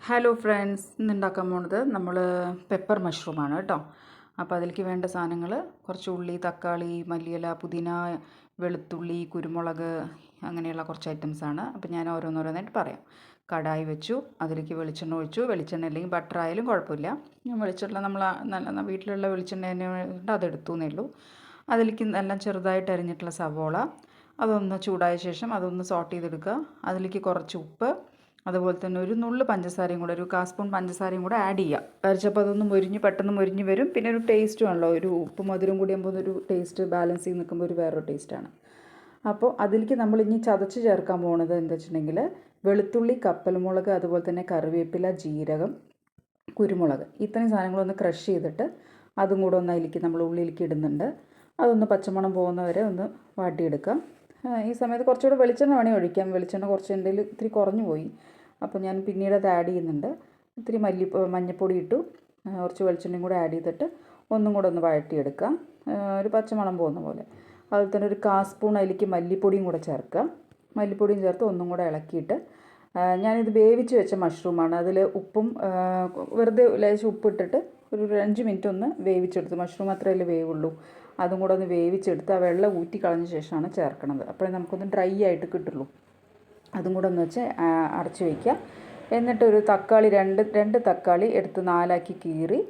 Hello friends, ഇന്ന് ഉണ്ടാക്കാൻ പോണത് നമ്മൾ പെപ്പർ മഷ്റൂമാണ് കേട്ടോ. അപ്പോൾ അതിലേക്ക് വേണ്ട സാധനങ്ങൾ കുറച്ച് ഉള്ളി, തക്കാളി, മല്ലിയില, പുതിന, വെളുത്തുള്ളി, കുരുമുളക്, അങ്ങനെയുള്ള കുറച്ച് ഐറ്റംസാണ്. അപ്പോൾ ഞാൻ ഓരോന്നോരോന്നായിട്ട് പറയാം. കടായി വെച്ചു, അതിലേക്ക് വെളിച്ചെണ്ണ ഒഴിച്ചു. വെളിച്ചെണ്ണ അല്ലെങ്കിൽ ബട്ടർ ആയാലും കുഴപ്പമില്ല. ഞാൻ വെളിച്ചെണ്ണ നമ്മൾ നല്ല വീട്ടിലുള്ള വെളിച്ചെണ്ണ തന്നെ ഉണ്ട്, അതെടുത്തു എന്നേ ഉള്ളൂ. അതിലേക്ക് എല്ലാം ചെറുതായിട്ട് അരിഞ്ഞിട്ടുള്ള സവോള, അതൊന്ന് ചൂടായ ശേഷം അതൊന്ന് സോട്ട് ചെയ്തെടുക്കുക. അതിലേക്ക് കുറച്ച് ഉപ്പ്, അതുപോലെ തന്നെ ഒരു നുള്ള് പഞ്ചസാരയും കൂടെ, ഒരു 1/4 സ്പൂൺ പഞ്ചസാരയും കൂടെ ആഡ് ചെയ്യുക. അരച്ചപ്പോൾ അതൊന്ന് പെട്ടെന്ന് മൊരിഞ്ഞ് വരും. പിന്നെ ഒരു ടേസ്റ്റും ആണല്ലോ, ഒരു ഉപ്പ് മധുരം കൂടി ആകുമ്പോൾ ഒരു ടേസ്റ്റ് ബാലൻസ് ചെയ്ത് നിൽക്കുമ്പോൾ ഒരു വേറൊരു ടേസ്റ്റാണ്. അപ്പോൾ അതിലേക്ക് നമ്മൾ ഇനി ചതച്ച് ചേർക്കാൻ പോകുന്നത് എന്താ വെച്ചിട്ടുണ്ടെങ്കിൽ വെളുത്തുള്ളി, കപ്പൽമുളക്, അതുപോലെ തന്നെ കറിവേപ്പില, ജീരകം, കുരുമുളക്, ഇത്രയും സാധനങ്ങളൊന്ന് ക്രഷ് ചെയ്തിട്ട് അതും കൂടെ ഒന്ന് അതിലേക്ക് നമ്മൾ ഉള്ളിലേക്ക് ഇടുന്നുണ്ട്. അതൊന്ന് പച്ചമണം പോകുന്നവരെ ഒന്ന് വാട്ടിയെടുക്കാം. ഈ സമയത്ത് കുറച്ചുകൂടെ വെളിച്ചെണ്ണ വേണമെങ്കിൽ ഒഴിക്കാം. വെളിച്ചെണ്ണ കുറച്ച് എൻ്റെ ഇത്തിരി കുറഞ്ഞു പോയി, അപ്പോൾ ഞാൻ പിന്നീട് അത് ആഡ് ചെയ്യുന്നുണ്ട്. ഇത്തിരി മഞ്ഞൾപ്പൊടി ഇട്ടു, കുറച്ച് വെളിച്ചെണ്ണയും കൂടെ ആഡ് ചെയ്തിട്ട് ഒന്നും കൂടെ ഒന്ന് വഴറ്റിയെടുക്കാം, ഒരു പച്ചമണം പോകുന്ന പോലെ. അതുപോലെ തന്നെ ഒരു 1/4 സ്പൂൺ അതിലേക്ക് മല്ലിപ്പൊടിയും കൂടെ ചേർക്കുക. മല്ലിപ്പൊടിയും ചേർത്ത് ഒന്നും കൂടെ ഇളക്കിയിട്ട്, ഞാനിത് വേവിച്ച് വെച്ച മഷ്റൂമാണ്. അതിൽ ഉപ്പും വെറുതെ ലേശം ഉപ്പിട്ടിട്ട് ഒരു 5 മിനിറ്റ് ഒന്ന് വേവിച്ചെടുത്തു. മഷ്റൂം അത്രയല്ലേ വേവുള്ളൂ. അതും കൂടെ ഒന്ന് വേവിച്ചെടുത്ത് ആ വെള്ളം ഊറ്റി കളഞ്ഞ ശേഷമാണ് ചേർക്കുന്നത്. അപ്പോഴേ നമുക്കൊന്ന് ഡ്രൈ ആയിട്ട് കിട്ടുള്ളൂ. അതും കൂടെ ഒന്ന് വെച്ച് അടച്ച് വയ്ക്കുക. എന്നിട്ട് ഒരു തക്കാളി, രണ്ട് തക്കാളി എടുത്ത് 4ആക്കി കീറി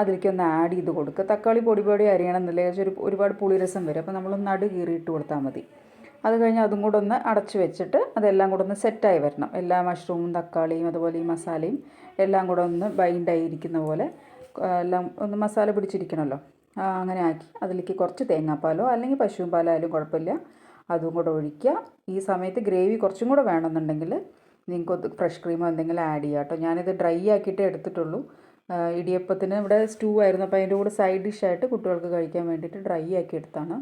അതിലേക്ക് ഒന്ന് ആഡ് ചെയ്ത് കൊടുക്കുക. തക്കാളി പൊടി അരിയണം എന്നില്ല, ഒരുപാട് പുളിരസം വരും. അപ്പോൾ നമ്മളൊന്ന് നടു കീറിയിട്ട് കൊടുത്താൽ മതി. അത് കഴിഞ്ഞ് അതും കൂടെ ഒന്ന് അടച്ച് വെച്ചിട്ട് അതെല്ലാം കൂടെ ഒന്ന് സെറ്റായി വരണം. എല്ലാ മഷ്റൂമും തക്കാളിയും അതുപോലെ ഈ മസാലയും എല്ലാം കൂടെ ഒന്ന് ബൈൻഡായി ഇരിക്കുന്ന പോലെ എല്ലാം ഒന്ന് മസാല പിടിച്ചിരിക്കണമല്ലോ. അങ്ങനെ ആക്കി അതിലേക്ക് കുറച്ച് തേങ്ങാപ്പാലോ അല്ലെങ്കിൽ പശുവും പാലായാലും കുഴപ്പമില്ല, അതും കൂടെ ഒഴിക്കുക. ഈ സമയത്ത് ഗ്രേവി കുറച്ചും കൂടെ വേണമെന്നുണ്ടെങ്കിൽ നിങ്ങൾക്ക് ഫ്രഷ് ക്രീമോ എന്തെങ്കിലും ആഡ് ചെയ്യാം കേട്ടോ. ഞാനിത് ഡ്രൈ ആക്കിയിട്ടേ എടുത്തിട്ടുള്ളൂ. ഇടിയപ്പത്തിന് ഇവിടെ സ്റ്റൂ ആയിരുന്നു, അപ്പോൾ അതിൻ്റെ കൂടെ സൈഡ് ഡിഷായിട്ട് കുട്ടികൾക്ക് കഴിക്കാൻ വേണ്ടിയിട്ട് ഡ്രൈ ആക്കി എടുത്താണ്.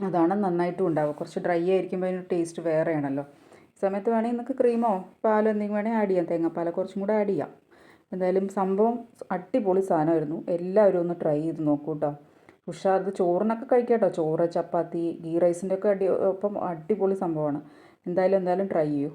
അതാണ് നന്നായിട്ടും ഉണ്ടാവുക. കുറച്ച് ഡ്രൈ ആയിരിക്കുമ്പോൾ അതിന് ടേസ്റ്റ് വേറെയാണല്ലോ. ഈ സമയത്ത് വേണമെങ്കിൽ നിങ്ങൾക്ക് ക്രീമോ പാലോ എന്തെങ്കിലും വേണമെങ്കിൽ ആഡ് ചെയ്യാം. തേങ്ങാപ്പാലോ കുറച്ചും കൂടെ ആഡ് ചെയ്യാം. എന്തായാലും സംഭവം അടിപൊളി സാധനമായിരുന്നു. എല്ലാവരും ഒന്ന് ട്രൈ ചെയ്ത് നോക്കൂ കേട്ടോ. ഉഷാർ. ചോറിനൊക്കെ കഴിക്കാം കേട്ടോ. ചോറ്, ചപ്പാത്തി, ഗീ റൈസിൻ്റെ ഒക്കെ ഒപ്പം അടിപൊളി സംഭവമാണ്. എന്തായാലും ട്രൈ ചെയ്യൂ.